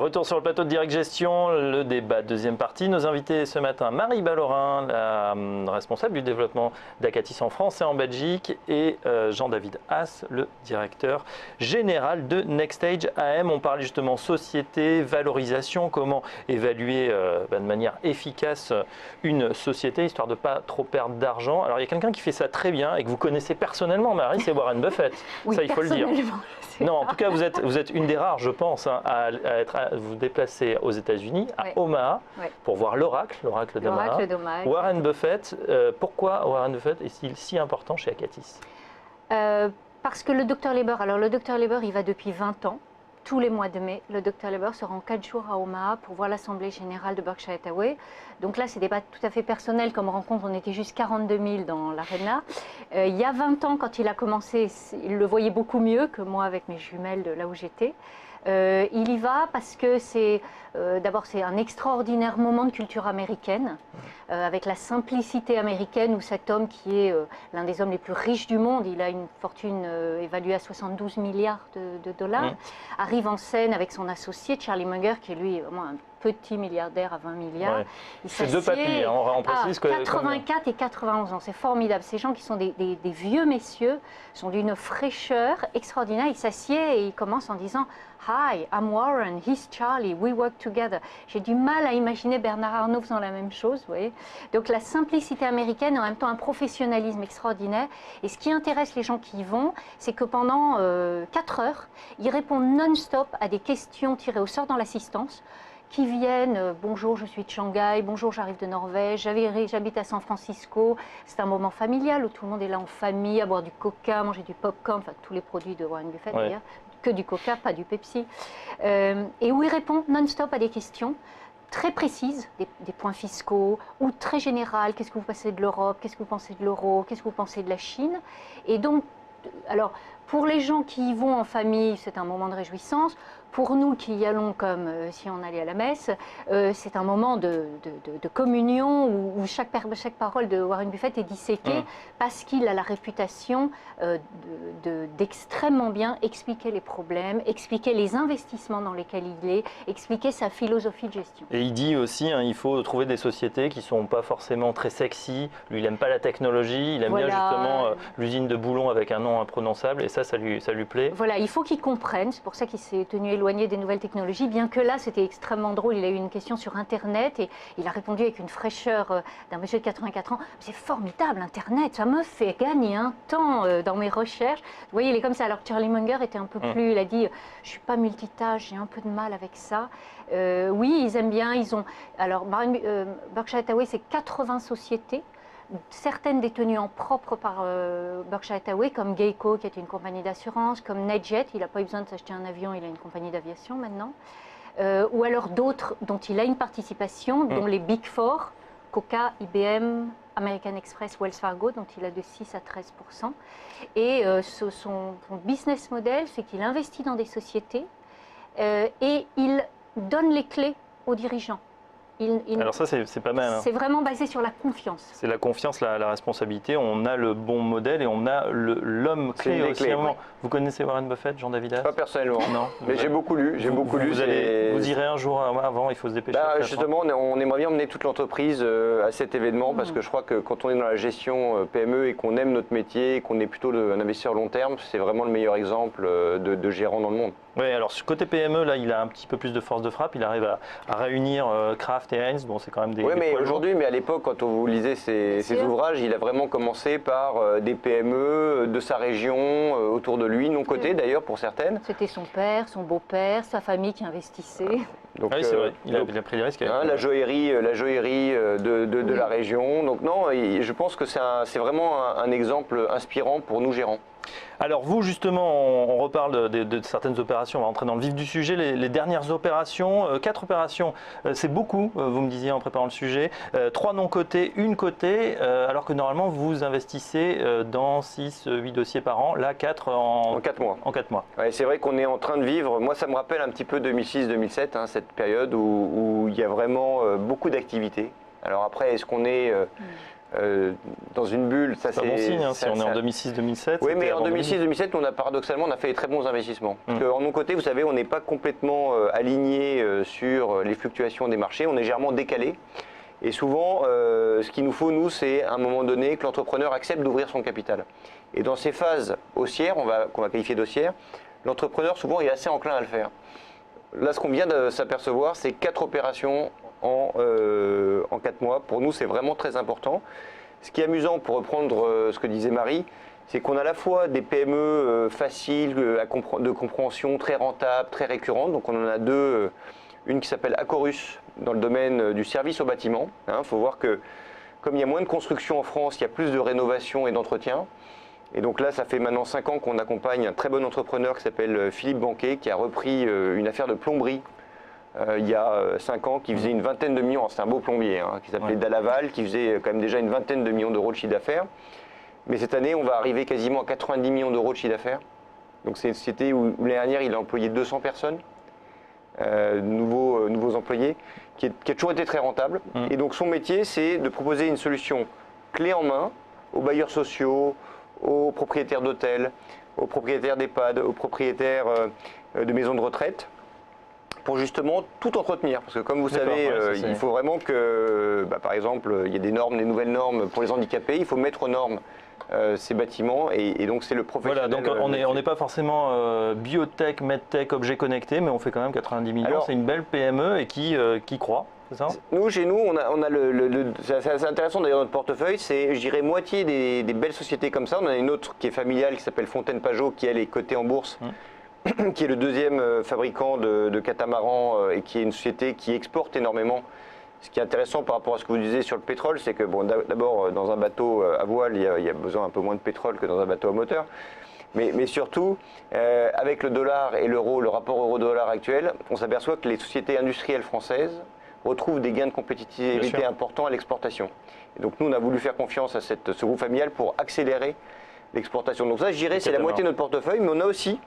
Retour sur le plateau de Direct Gestion, le débat, deuxième partie. Nos invités ce matin, Marie Ballorin, la responsable du développement d'Acatis en France et en Belgique, et Jean-David Haas, le directeur général de Nextage AM. On parle justement société, valorisation, comment évaluer de manière efficace une société, histoire de ne pas trop perdre d'argent. Alors il y a quelqu'un qui fait ça très bien et que vous connaissez personnellement, Marie, c'est Warren Buffett. Oui, ça, il faut le dire. Non, en tout cas, vous êtes une des rares, je pense, hein, à vous déplacer aux États-Unis, à Omaha, pour voir l'oracle d'Omaha. Warren Buffett, pourquoi Warren Buffett est-il si important chez Acatis? Parce que le Dr Leber, alors le Dr Leber, il va depuis 20 ans. Tous les mois de mai, le Dr Leber se rend 4 jours à Omaha pour voir l'Assemblée générale de Berkshire Hathaway. Donc là, c'est des débats tout à fait personnels comme rencontre. On était juste 42 000 dans l'arena. Il y a 20 ans, quand il a commencé, il le voyait beaucoup mieux que moi avec mes jumelles de là où j'étais. Il y va parce que d'abord c'est un extraordinaire moment de culture américaine, avec la simplicité américaine où cet homme qui est l'un des hommes les plus riches du monde, il a une fortune évaluée à 72 milliards de dollars, arrive en scène avec son associé Charlie Munger qui est lui vraiment un petit milliardaire à 20 milliards. Ouais. C'est deux papilles, hein, on précise que 84 et 91 ans, c'est formidable. Ces gens qui sont des vieux messieurs sont d'une fraîcheur extraordinaire. Ils s'assiedent et ils commencent en disant « Hi, I'm Warren, he's Charlie, we work together ». J'ai du mal à imaginer Bernard Arnault faisant la même chose, vous voyez. Donc la simplicité américaine et en même temps un professionnalisme extraordinaire. Et ce qui intéresse les gens qui y vont, c'est que pendant 4 heures, ils répondent non-stop à des questions tirées au sort dans l'assistance, qui viennent, bonjour, je suis de Shanghai, bonjour, j'arrive de Norvège, j'habite à San Francisco. C'est un moment familial où tout le monde est là en famille, à boire du coca, manger du popcorn, enfin tous les produits de Warren Buffett d'ailleurs, que du coca, pas du Pepsi. Et où ils répondent non-stop à des questions très précises, des points fiscaux, ou très générales, qu'est-ce que vous pensez de l'Europe, qu'est-ce que vous pensez de l'euro, qu'est-ce que vous pensez de la Chine. Et donc, alors, pour les gens qui y vont en famille, c'est un moment de réjouissance. Pour nous qui y allons comme si on allait à la messe, c'est un moment de communion où chaque parole de Warren Buffett est disséquée parce qu'il a la réputation d'extrêmement bien expliquer les problèmes, expliquer les investissements dans lesquels il est, expliquer sa philosophie de gestion. Et il dit aussi, hein, il faut trouver des sociétés qui ne sont pas forcément très sexy. Lui, il n'aime pas la technologie, il aime bien justement l'usine de Boulon avec un nom imprononçable et ça lui plaît. Voilà, il faut qu'il comprenne, c'est pour ça qu'il s'est tenu éloigné des nouvelles technologies, bien que là c'était extrêmement drôle, il a eu une question sur Internet et il a répondu avec une fraîcheur d'un monsieur de 84 ans. C'est formidable Internet, ça me fait gagner un temps dans mes recherches. Vous voyez, il est comme ça, alors que Charlie Munger était un peu plus, il a dit je suis pas multitâche, j'ai un peu de mal avec ça. Oui, ils aiment bien, ils ont, alors Berkshire Hathaway c'est 80 sociétés, certaines détenues en propre par Berkshire Hathaway, comme Geico, qui est une compagnie d'assurance, comme NetJet, il n'a pas eu besoin de s'acheter un avion, il a une compagnie d'aviation maintenant, ou alors d'autres dont il a une participation, dont les Big Four, Coca, IBM, American Express, Wells Fargo, dont il a de 6 à 13%. Et son business model, c'est qu'il investit dans des sociétés et il donne les clés aux dirigeants. Alors ça, c'est pas mal. Hein. C'est vraiment basé sur la confiance. C'est la confiance, la responsabilité. On a le bon modèle et on a l'homme clé aussi. Vous connaissez Warren Buffett, Jean-David Haas? Pas personnellement. Non. Mais j'ai beaucoup lu. Vous irez un jour avant, il faut se dépêcher. Justement, on aimerait bien emmener toute l'entreprise à cet événement parce que je crois que quand on est dans la gestion PME et qu'on aime notre métier et qu'on est plutôt un investisseur long terme, c'est vraiment le meilleur exemple de gérant dans le monde. Oui, alors côté PME, là, il a un petit peu plus de force de frappe. Il arrive à réunir Kraft et Heinz. Bon, c'est quand même des. Oui, mais aujourd'hui, mais à l'époque, quand vous lisez ses ouvrages, il a vraiment commencé par des PME de sa région, autour de lui, non cotées d'ailleurs pour certaines. C'était son père, son beau-père, sa famille qui investissait. Donc, oui, c'est vrai. Il a pris des risques. La joaillerie de la région. Donc non, je pense que c'est vraiment un exemple inspirant pour nous gérants. Alors vous justement, on reparle de certaines opérations, on va rentrer dans le vif du sujet, les dernières opérations, 4 opérations, c'est beaucoup, vous me disiez en préparant le sujet, 3 non cotés, 1 cotée, alors que normalement vous investissez dans 6-8 dossiers par an, là 4 en 4 mois. En 4 mois. Ouais, c'est vrai qu'on est en train de vivre, moi ça me rappelle un petit peu 2006-2007, hein, cette période où il y a vraiment beaucoup d'activités. Alors après, est-ce qu'on est dans une bulle. Ça, c'est pas bon signe, hein, si on est en 2006-2007. Oui, mais en 2006-2007, paradoxalement, on a fait des très bons investissements. Parce qu'en mon côté, vous savez, on n'est pas complètement aligné sur les fluctuations des marchés, on est légèrement décalé. Et souvent, ce qu'il nous faut, nous, c'est à un moment donné que l'entrepreneur accepte d'ouvrir son capital. Et dans ces phases haussières, qu'on va qualifier d'haussières, l'entrepreneur, souvent, est assez enclin à le faire. Là, ce qu'on vient de s'apercevoir, c'est 4 opérations en 4 mois. Pour nous, c'est vraiment très important. Ce qui est amusant, pour reprendre ce que disait Marie, c'est qu'on a à la fois des PME faciles, de compréhension, très rentables, très récurrentes. Donc on en a 2, une qui s'appelle Acorus, dans le domaine du service au bâtiment. Il faut voir que comme il y a moins de construction en France, il y a plus de rénovation et d'entretien. Et donc là, ça fait maintenant 5 ans qu'on accompagne un très bon entrepreneur qui s'appelle Philippe Banquet, qui a repris une affaire de plomberie il y a 5 ans, qui faisait une vingtaine de millions, c'est un beau plombier, qui s'appelait Dalaval, qui faisait quand même déjà une vingtaine de millions d'euros de chiffre d'affaires. Mais cette année, on va arriver quasiment à 90 millions d'euros de chiffre d'affaires. Donc c'est une société où l'année dernière, il a employé 200 personnes, nouveaux employés, qui a toujours été très rentable. Et donc son métier, c'est de proposer une solution clé en main aux bailleurs sociaux, aux propriétaires d'hôtels, aux propriétaires d'EHPAD, aux propriétaires de maisons de retraite, pour justement tout entretenir. Parce que comme vous savez, il faut vraiment que, par exemple, il y a des normes, des nouvelles normes pour les handicapés, il faut mettre aux normes ces bâtiments, et donc c'est le professionnel. Voilà, donc on n'est pas forcément biotech, medtech, objet connecté, mais on fait quand même 90 millions, c'est une belle PME et qui croît. Nous, chez nous, on a c'est assez intéressant d'ailleurs notre portefeuille, c'est, je dirais, moitié des belles sociétés comme ça. On en a une autre qui est familiale, qui s'appelle Fontaine Pajot, qui elle est cotée en bourse, qui est le 2e fabricant de catamarans et qui est une société qui exporte énormément. Ce qui est intéressant par rapport à ce que vous disiez sur le pétrole, c'est que bon, d'abord, dans un bateau à voile, il y a besoin un peu moins de pétrole que dans un bateau à moteur. Mais surtout, avec le dollar et l'euro, le rapport euro-dollar actuel, on s'aperçoit que les sociétés industrielles françaises retrouvent des gains de compétitivité importants à l'exportation. Et donc nous, on a voulu faire confiance à ce groupe familial pour accélérer l'exportation. Donc ça, je dirais, c'est la moitié de notre portefeuille, mais on a aussi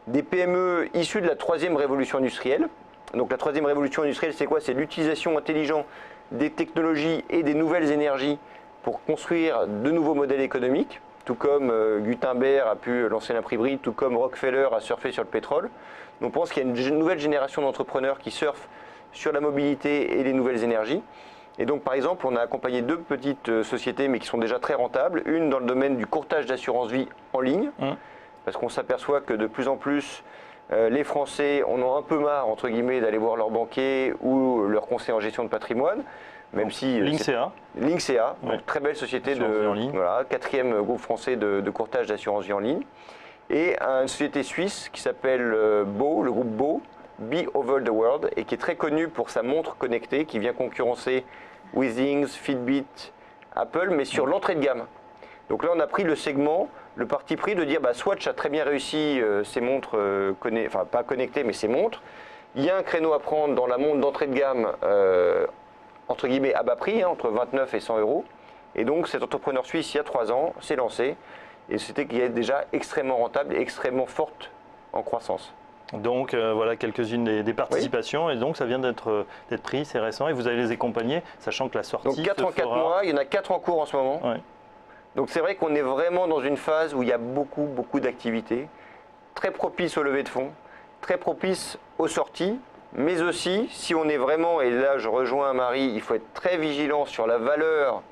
des PME issues de la 3e révolution industrielle. Donc la 3e révolution industrielle, c'est quoi? C'est l'utilisation intelligente des technologies et des nouvelles énergies pour construire de nouveaux modèles économiques, tout comme Gutenberg a pu lancer l'imprimerie, tout comme Rockefeller a surfé sur le pétrole. Donc on pense qu'il y a une nouvelle génération d'entrepreneurs qui surfent sur la mobilité et les nouvelles énergies. Et donc par exemple, on a accompagné 2 petites sociétés, mais qui sont déjà très rentables. Une dans le domaine du courtage d'assurance vie en ligne, parce qu'on s'aperçoit que de plus en plus, les Français en ont un peu marre, entre guillemets, d'aller voir leur banquier ou leur conseiller en gestion de patrimoine, même si... Linksea. Linksea, donc très belle société voilà, 4e groupe français de courtage d'assurance vie en ligne. Et une société suisse qui s'appelle Beau, le groupe Beau, Be Over the World, et qui est très connu pour sa montre connectée, qui vient concurrencer Withings, Fitbit, Apple, mais sur l'entrée de gamme. Donc là, on a pris le segment, le parti pris de dire, Swatch a très bien réussi ses montres, enfin pas connectées, mais ses montres. Il y a un créneau à prendre dans la montre d'entrée de gamme, entre guillemets, à bas prix, entre 29 et 100 euros. Et donc, cet entrepreneur suisse, il y a 3 ans, s'est lancé, et c'était qui est déjà extrêmement rentable et extrêmement forte en croissance. Donc voilà quelques-unes des participations, et donc ça vient d'être pris, c'est récent, et vous allez les accompagner, sachant que la sortie donc 4 en 4 mois, il y en a 4 en cours en ce moment. Donc c'est vrai qu'on est vraiment dans une phase où il y a beaucoup d'activités, très propice au levée de fonds, très propice aux sorties, mais aussi si on est vraiment, et là je rejoins Marie, il faut être très vigilant sur la valeur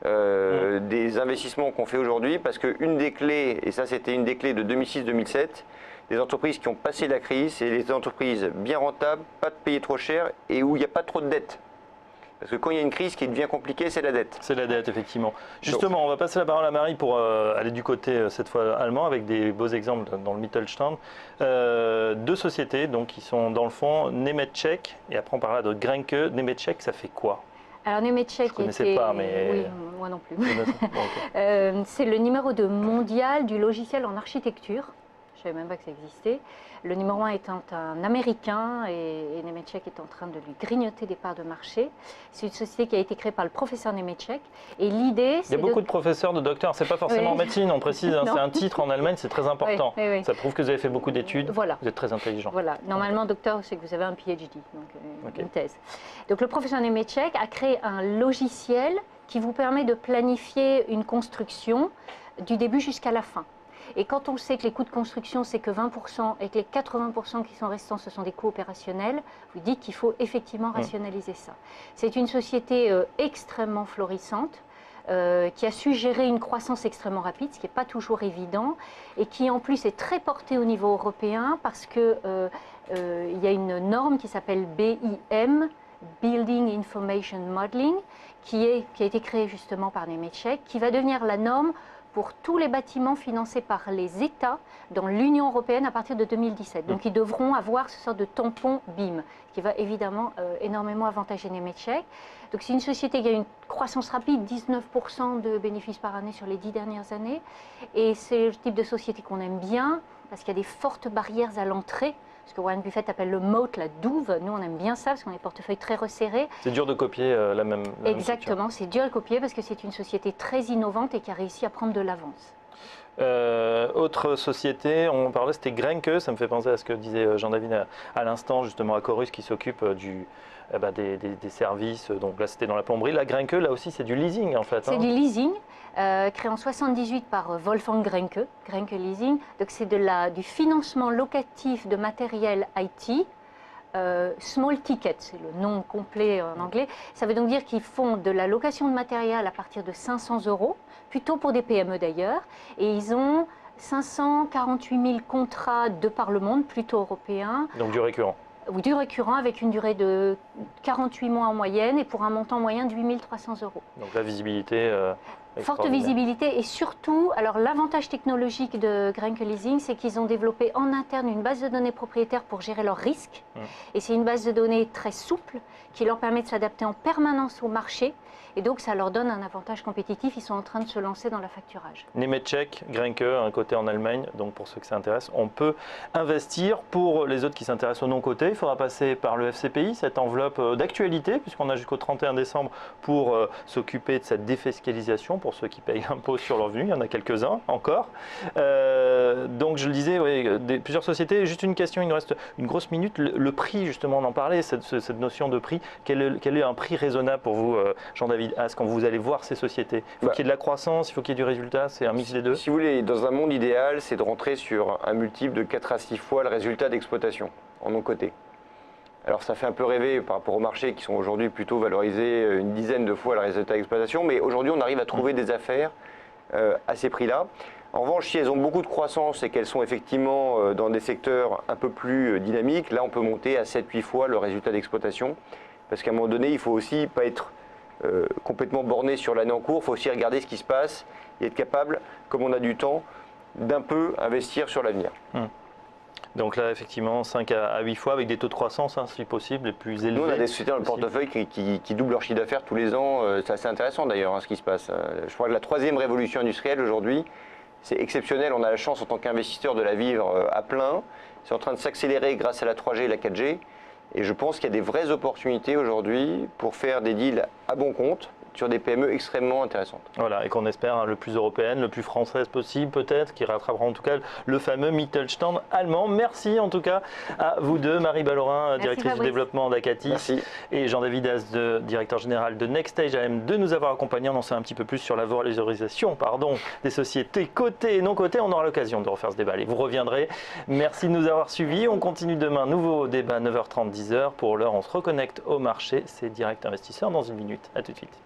des investissements qu'on fait aujourd'hui, parce qu'une des clés, et ça c'était une des clés de 2006-2007, des entreprises qui ont passé la crise, c'est les entreprises bien rentables, pas de payer trop cher et où il n'y a pas trop de dettes. Parce que quand il y a une crise qui devient compliquée, c'est la dette. C'est la dette, effectivement. Justement, on va passer la parole à Marie pour aller du côté, cette fois allemand, avec des beaux exemples dans le Mittelstand. 2 sociétés donc, qui sont dans le fond Nemetschek, et après on parlera de Grenke. Nemetschek, ça fait quoi? Alors Nemetschek, je ne connaissais pas, mais... Oui, moi non plus. C'est le numéro 2 mondial du logiciel en architecture. Je ne savais même pas que ça existait. Le numéro 1 étant un Américain, et Nemetschek est en train de lui grignoter des parts de marché. C'est une société qui a été créée par le professeur Nemetschek. Et l'idée, il y a beaucoup de professeurs, de docteurs. C'est pas forcément en médecine, on précise. Hein, c'est un titre en Allemagne, c'est très important. Ça prouve que vous avez fait beaucoup d'études. Voilà. Vous êtes très intelligent. Voilà. Normalement, docteur, c'est que vous avez un PhD, donc une thèse. Donc le professeur Nemetschek a créé un logiciel qui vous permet de planifier une construction du début jusqu'à la fin. Et quand on sait que les coûts de construction, c'est que 20% et que les 80% qui sont restants, ce sont des coûts opérationnels, vous dites qu'il faut effectivement rationaliser ça. C'est une société extrêmement florissante, qui a su gérer une croissance extrêmement rapide, ce qui n'est pas toujours évident, et qui en plus est très portée au niveau européen parce qu'il y a une norme qui s'appelle BIM, Building Information Modeling, qui a été créée justement par Nemetschek, qui va devenir la norme pour tous les bâtiments financés par les États dans l'Union européenne à partir de 2017. Donc ils devront avoir ce sort de tampon BIM, qui va évidemment énormément avantager Nemetschek. Donc c'est une société qui a une croissance rapide, 19% de bénéfices par année sur les 10 dernières années. Et c'est le type de société qu'on aime bien, parce qu'il y a des fortes barrières à l'entrée. Ce que Warren Buffett appelle le moat, la douve. Nous, on aime bien ça parce qu'on a des portefeuilles très resserrés. C'est dur de copier la même Exactement, c'est dur de copier parce que c'est une société très innovante et qui a réussi à prendre de l'avance. Autre société, on parlait, c'était Grenke. Ça me fait penser à ce que disait Jean-David à l'instant, justement, à Corus, qui s'occupe des services. Donc là, c'était dans la plomberie. La Grenke, là aussi, c'est du leasing, en fait. C'est du leasing, créé en 78 par Wolfgang Grenke, Grenke Leasing. Donc c'est du financement locatif de matériel IT. Small ticket, c'est le nom complet en anglais. Ça veut donc dire qu'ils font de la location de matériel à partir de 500 €, plutôt pour des PME d'ailleurs. Et ils ont 548 000 contrats de par le monde, plutôt européens. Donc du récurrent. Ou du récurrent avec une durée de 48 mois en moyenne et pour un montant moyen de 8 300 €. Donc la visibilité. Forte visibilité et surtout, alors l'avantage technologique de Grenke Leasing, c'est qu'ils ont développé en interne une base de données propriétaire pour gérer leurs risques. Et c'est une base de données très souple qui leur permet de s'adapter en permanence au marché. Et donc ça leur donne un avantage compétitif. Ils sont en train de se lancer dans l'affacturage. Nemetschek, Grenke, un côté en Allemagne. Donc pour ceux que ça intéresse, on peut investir. Pour les autres qui s'intéressent au non-côté, il faudra passer par le FCPI, cette enveloppe d'actualité, puisqu'on a jusqu'au 31 décembre pour s'occuper de cette défiscalisation pour ceux qui payent l'impôt sur le revenu. Il y en a quelques-uns encore. Donc je le disais, plusieurs sociétés. Juste une question, il nous reste une grosse minute. Le prix, justement, on en parlait, cette notion de prix. Quel est un prix raisonnable pour vous, Jean-David Haas, quand vous allez voir ces sociétés? Il faut qu'il y ait de la croissance, il faut qu'il y ait du résultat, c'est un mix des deux? Si vous voulez, dans un monde idéal, c'est de rentrer sur un multiple de 4 à 6 fois le résultat d'exploitation en non-coté. Alors ça fait un peu rêver par rapport aux marchés qui sont aujourd'hui plutôt valorisés une dizaine de fois le résultat d'exploitation, mais aujourd'hui on arrive à trouver des affaires à ces prix-là. En revanche, si elles ont beaucoup de croissance et qu'elles sont effectivement dans des secteurs un peu plus dynamiques, là on peut monter à 7-8 fois le résultat d'exploitation, parce qu'à un moment donné, il ne faut aussi pas être complètement borné sur l'année en cours, il faut aussi regarder ce qui se passe et être capable, comme on a du temps, d'un peu investir sur l'avenir. Donc là, effectivement, 5 à 8 fois avec des taux de croissance, si possible, les plus élevés. Nous, on a des sociétés dans le portefeuille qui doublent leur chiffre d'affaires tous les ans. C'est assez intéressant d'ailleurs ce qui se passe. Je crois que la troisième révolution industrielle aujourd'hui, c'est exceptionnel. On a la chance en tant qu'investisseur de la vivre à plein. C'est en train de s'accélérer grâce à la 3G et la 4G. Et je pense qu'il y a des vraies opportunités aujourd'hui pour faire des deals à bon compte sur des PME extrêmement intéressantes. Voilà, et qu'on espère le plus européenne, le plus française possible peut-être, qui rattrapera en tout cas le fameux Mittelstand allemand. Merci en tout cas à vous deux, Marie Ballorin, directrice du développement d'Acatis, et Jean-David Haas, directeur général de Nextage AM, de nous avoir accompagnés. On en sait un petit peu plus sur la valorisation des sociétés cotées et non cotées. On aura l'occasion de refaire ce débat et vous reviendrez. Merci de nous avoir suivis. On continue demain, nouveau débat 9h30, 10h. Pour l'heure, on se reconnecte au marché. C'est Direct Investisseur dans une minute. À tout de suite.